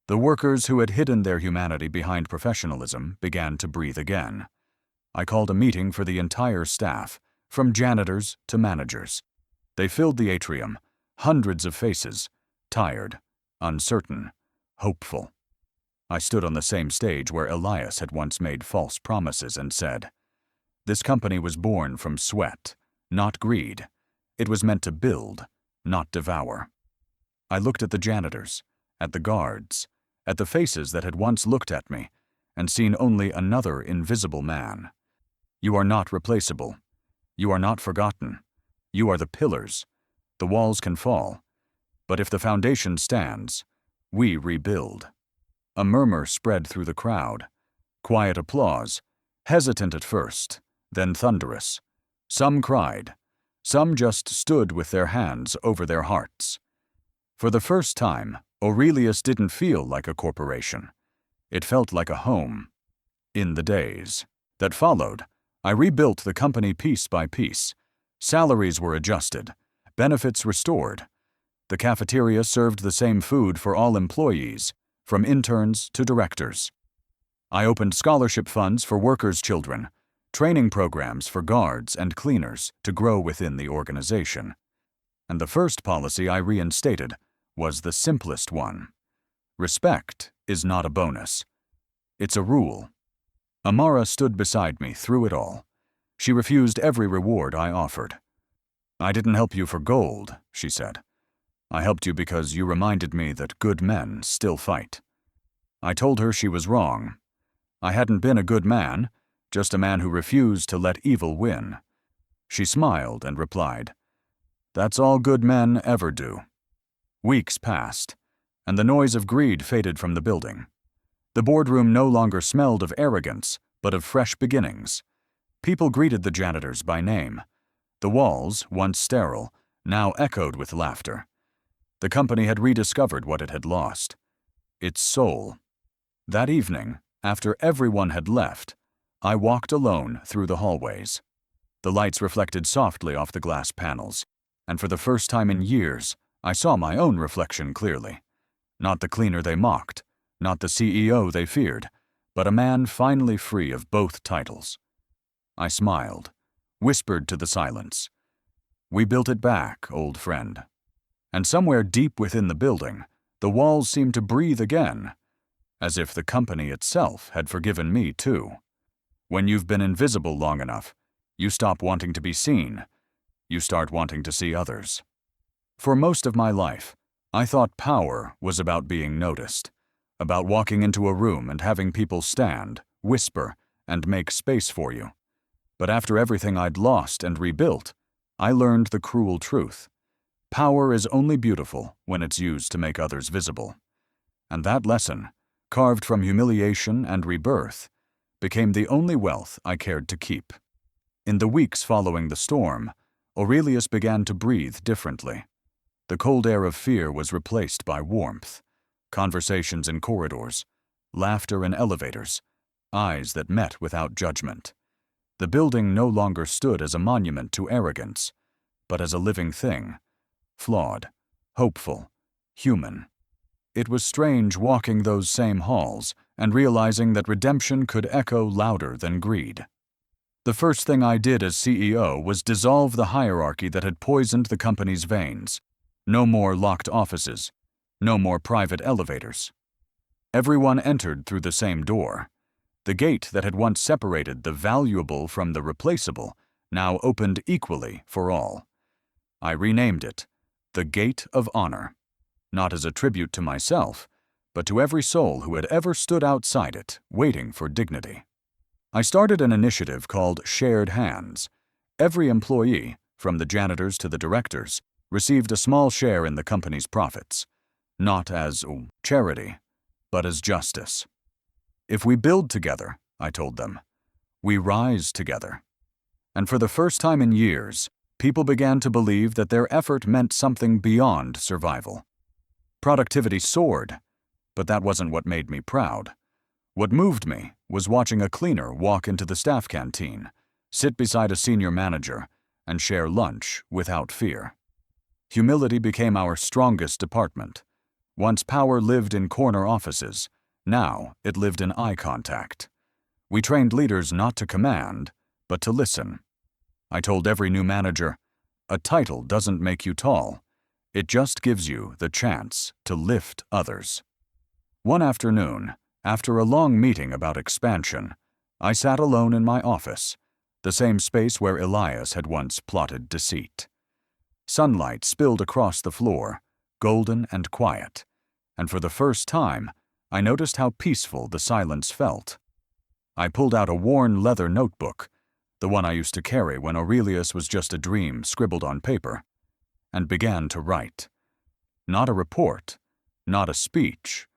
The workers who had hidden their humanity behind professionalism began to breathe again. I called a meeting for the entire staff, from janitors to managers. They filled the atrium, hundreds of faces, tired, uncertain, hopeful. I stood on the same stage where Elias had once made false promises and said, "This company was born from sweat, not greed. It was meant to build, not devour." I looked at the janitors, at the guards, at the faces that had once looked at me, and seen only another invisible man. You are not replaceable. You are not forgotten. You are the pillars. The walls can fall. But if the foundation stands, we rebuild. A murmur spread through the crowd. Quiet applause, hesitant at first, then thunderous. Some cried. Some just stood with their hands over their hearts. For the first time, Aurelius didn't feel like a corporation. It felt like a home. In the days that followed, I rebuilt the company piece by piece. Salaries were adjusted, benefits restored. The cafeteria served the same food for all employees, from interns to directors. I opened scholarship funds for workers' children, training programs for guards and cleaners to grow within the organization. And the first policy I reinstated was the simplest one. Respect is not a bonus. It's a rule. Amara stood beside me through it all. She refused every reward I offered. "I didn't help you for gold," she said. "I helped you because you reminded me that good men still fight." I told her she was wrong. I hadn't been a good man, just a man who refused to let evil win. She smiled and replied, "That's all good men ever do." Weeks passed, and the noise of greed faded from the building. The boardroom no longer smelled of arrogance, but of fresh beginnings. People greeted the janitors by name. The walls, once sterile, now echoed with laughter. The company had rediscovered what it had lost. Its soul. That evening, after everyone had left, I walked alone through the hallways. The lights reflected softly off the glass panels, and for the first time in years, I saw my own reflection clearly. Not the cleaner they mocked, not the CEO they feared, but a man finally free of both titles. I smiled, whispered to the silence, "We built it back, old friend." And somewhere deep within the building, the walls seemed to breathe again, as if the company itself had forgiven me too. When you've been invisible long enough, you stop wanting to be seen. You start wanting to see others. For most of my life, I thought power was about being noticed, about walking into a room and having people stand, whisper, and make space for you. But after everything I'd lost and rebuilt, I learned the cruel truth. Power is only beautiful when it's used to make others visible. And that lesson, carved from humiliation and rebirth, became the only wealth I cared to keep. In the weeks following the storm, Aurelius began to breathe differently. The cold air of fear was replaced by warmth, conversations in corridors, laughter in elevators, eyes that met without judgment. The building no longer stood as a monument to arrogance, but as a living thing, flawed, hopeful, human. It was strange walking those same halls and realizing that redemption could echo louder than greed. The first thing I did as CEO was dissolve the hierarchy that had poisoned the company's veins. No more locked offices, no more private elevators. Everyone entered through the same door. The gate that had once separated the valuable from the replaceable now opened equally for all. I renamed it the Gate of Honor, not as a tribute to myself, but to every soul who had ever stood outside it, waiting for dignity. I started an initiative called Shared Hands. Every employee, from the janitors to the directors, received a small share in the company's profits, not as charity, but as justice. If we build together, I told them, we rise together. And for the first time in years, people began to believe that their effort meant something beyond survival. Productivity soared, but that wasn't what made me proud. What moved me was watching a cleaner walk into the staff canteen, sit beside a senior manager, and share lunch without fear. Humility became our strongest department. Once power lived in corner offices, now it lived in eye contact. We trained leaders not to command, but to listen. I told every new manager, a title doesn't make you tall. It just gives you the chance to lift others. One afternoon, after a long meeting about expansion, I sat alone in my office, the same space where Elias had once plotted deceit. Sunlight spilled across the floor, golden and quiet, and for the first time, I noticed how peaceful the silence felt. I pulled out a worn leather notebook, the one I used to carry when Aurelius was just a dream scribbled on paper, and began to write. Not a report, not a speech,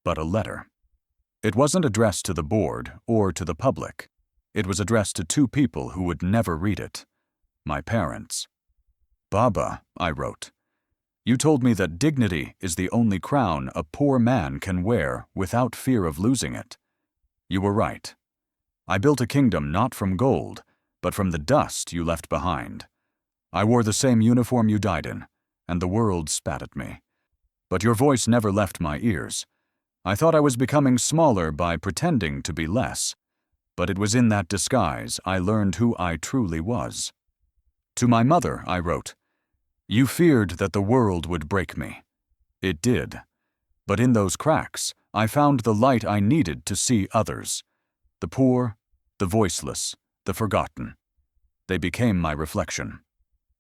but a letter. It wasn't addressed to the board or to the public. It was addressed to two people who would never read it, my parents. Baba, I wrote, you told me that dignity is the only crown a poor man can wear without fear of losing it. You were right. I built a kingdom not from gold, but from the dust you left behind. I wore the same uniform you died in, and the world spat at me. But your voice never left my ears. I thought I was becoming smaller by pretending to be less, but it was in that disguise I learned who I truly was. To my mother, I wrote, you feared that the world would break me. It did. But in those cracks, I found the light I needed to see others. The poor, the voiceless, the forgotten. They became my reflection.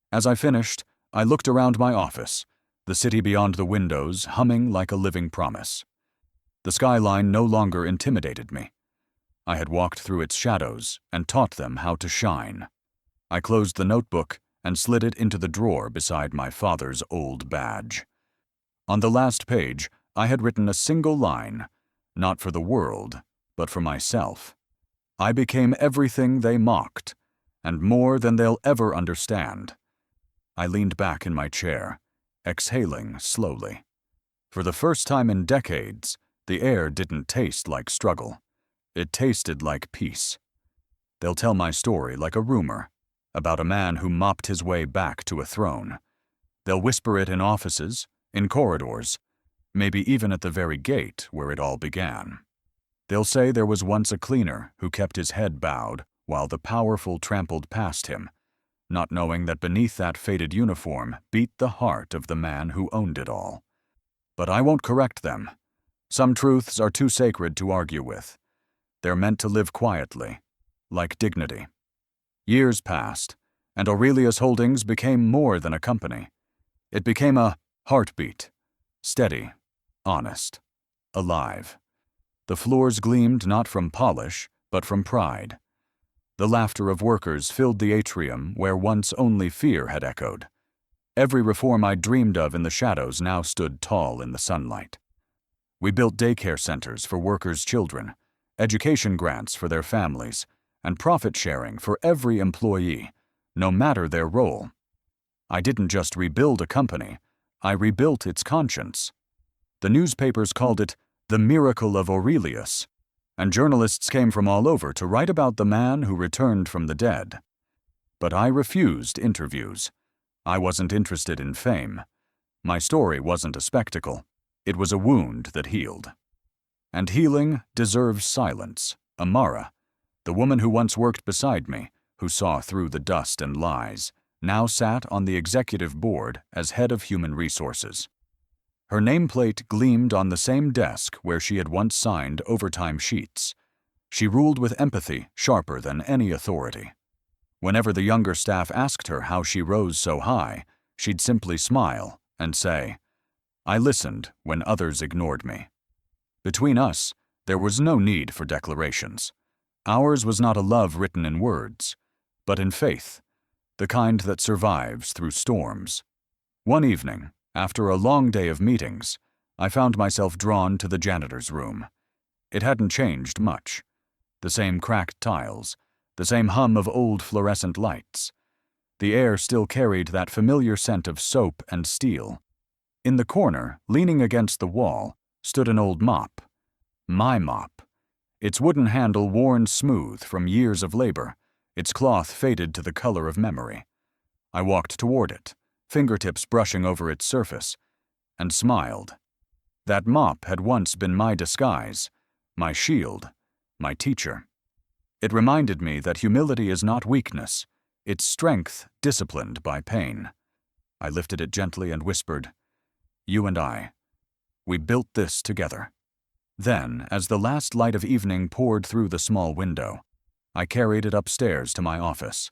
As I finished, I looked around my office, the city beyond the windows humming like a living promise. The skyline no longer intimidated me. I had walked through its shadows and taught them how to shine. I closed the notebook and slid it into the drawer beside my father's old badge. On the last page, I had written a single line, not for the world, but for myself. I became everything they mocked, and more than they'll ever understand. I leaned back in my chair, exhaling slowly. For the first time in decades, the air didn't taste like struggle. It tasted like peace. They'll tell my story like a rumor, about a man who mopped his way back to a throne. They'll whisper it in offices, in corridors, maybe even at the very gate where it all began. They'll say there was once a cleaner who kept his head bowed while the powerful trampled past him, not knowing that beneath that faded uniform beat the heart of the man who owned it all. But I won't correct them. Some truths are too sacred to argue with. They're meant to live quietly, like dignity. Years passed, and Aurelius Holdings became more than a company. It became a heartbeat, steady, honest, alive. The floors gleamed not from polish, but from pride. The laughter of workers filled the atrium where once only fear had echoed. Every reform I dreamed of in the shadows now stood tall in the sunlight. We built daycare centers for workers' children, education grants for their families, and profit sharing for every employee, no matter their role. I didn't just rebuild a company, I rebuilt its conscience. The newspapers called it the miracle of Aurelius, and journalists came from all over to write about the man who returned from the dead. But I refused interviews. I wasn't interested in fame. My story wasn't a spectacle. It was a wound that healed. And healing deserves silence. Amara, the woman who once worked beside me, who saw through the dust and lies, now sat on the executive board as head of human resources. Her nameplate gleamed on the same desk where she had once signed overtime sheets. She ruled with empathy sharper than any authority. Whenever the younger staff asked her how she rose so high, she'd simply smile and say, "I listened when others ignored me." Between us, there was no need for declarations. Ours was not a love written in words, but in faith, the kind that survives through storms. One evening, after a long day of meetings, I found myself drawn to the janitor's room. It hadn't changed much. The same cracked tiles, the same hum of old fluorescent lights. The air still carried that familiar scent of soap and steel. In the corner, leaning against the wall, stood an old mop. My mop. Its wooden handle worn smooth from years of labor, its cloth faded to the color of memory. I walked toward it, fingertips brushing over its surface, and smiled. That mop had once been my disguise, my shield, my teacher. It reminded me that humility is not weakness, it's strength disciplined by pain. I lifted it gently and whispered, "You and I, we built this together." Then, as the last light of evening poured through the small window, I carried it upstairs to my office.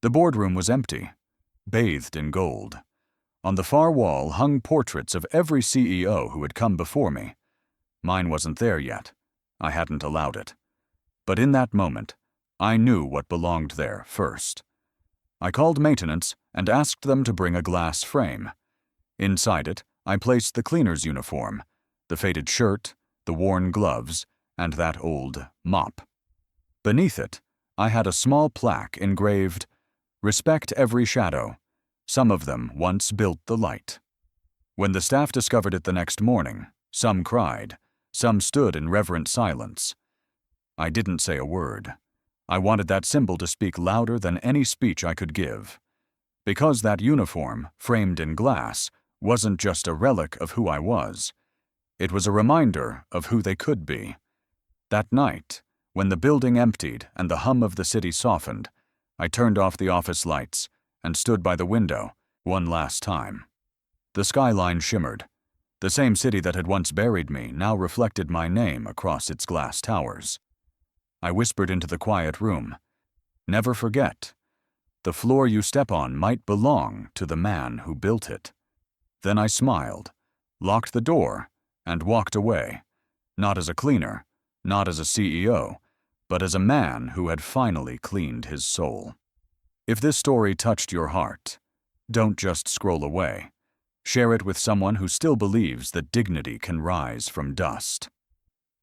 The boardroom was empty, bathed in gold. On the far wall hung portraits of every CEO who had come before me. Mine wasn't there yet. I hadn't allowed it. But in that moment, I knew what belonged there first. I called maintenance and asked them to bring a glass frame. Inside it, I placed the cleaner's uniform, the faded shirt, the worn gloves, and that old mop. Beneath it, I had a small plaque engraved, "Respect every shadow. Some of them once built the light." When the staff discovered it the next morning, some cried, some stood in reverent silence. I didn't say a word. I wanted that symbol to speak louder than any speech I could give. Because that uniform, framed in glass, wasn't just a relic of who I was. It was a reminder of who they could be. That night, when the building emptied and the hum of the city softened, I turned off the office lights and stood by the window one last time. The skyline shimmered. The same city that had once buried me now reflected my name across its glass towers. I whispered into the quiet room, "Never forget, the floor you step on might belong to the man who built it." Then I smiled, locked the door, and walked away, not as a cleaner, not as a CEO, but as a man who had finally cleaned his soul. If this story touched your heart, don't just scroll away. Share it with someone who still believes that dignity can rise from dust.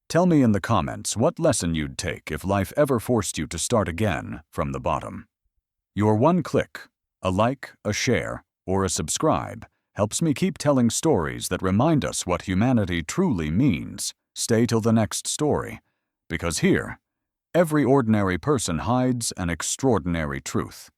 Tell me in the comments what lesson you'd take if life ever forced you to start again from the bottom. Your one click, a like, a share, or a subscribe, helps me keep telling stories that remind us what humanity truly means. Stay till the next story, because here, every ordinary person hides an extraordinary truth.